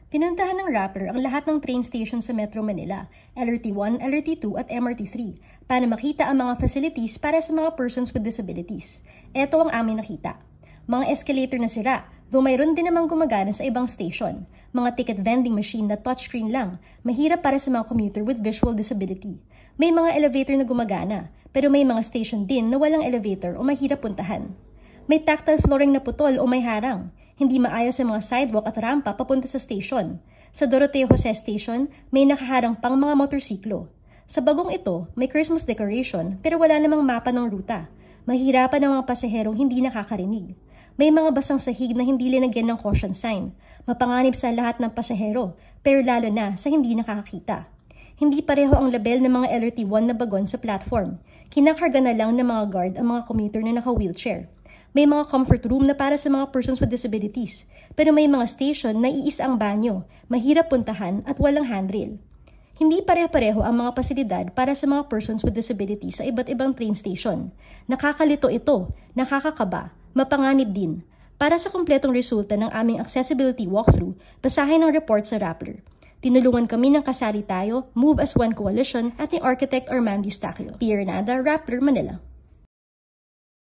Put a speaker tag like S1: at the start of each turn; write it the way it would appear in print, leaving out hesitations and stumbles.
S1: Pinuntahan ng Rappler ang lahat ng train station sa Metro Manila, LRT1, LRT2 at MRT3 para makita ang mga facilities para sa mga persons with disabilities. Ito ang aming nakita. Mga escalator na sira, though mayroon din namang gumagana sa ibang station. Mga ticket vending machine na touchscreen lang, mahirap para sa mga commuter with visual disability. May mga elevator na gumagana, pero may mga station din na walang elevator o mahirap puntahan. May tactile flooring na putol o may harang. Hindi maayos sa mga sidewalk at rampa papunta sa station. Sa Doroteo Jose Station, may nakaharang pang mga motorsiklo. Sa bagong ito, may Christmas decoration pero wala namang mapa ng ruta. Mahirapan ang mga pasaherong hindi nakakarinig. May mga basang sahig na hindi linagyan ng caution sign. Mapanganib sa lahat ng pasahero, pero lalo na sa hindi nakakakita. Hindi pareho ang label ng mga LRT1 na bagon sa platform. Kinakarga na lang ng mga guard ang mga commuter na naka-wheelchair. May mga comfort room na para sa mga persons with disabilities, pero may mga station na iisa ang banyo, mahirap puntahan at walang handrail. Hindi pareho-pareho ang mga pasilidad para sa mga persons with disabilities sa iba't ibang train station. Nakakalito ito, nakakakaba, mapanganib din. Para sa kumpletong resulta ng aming accessibility walkthrough, basahin ang report sa Rappler. Tinulungan kami ng Kasali Tayo, Move as One Coalition at ni Architect Armando Eustaquio. Pierre Nada, Rappler, Manila.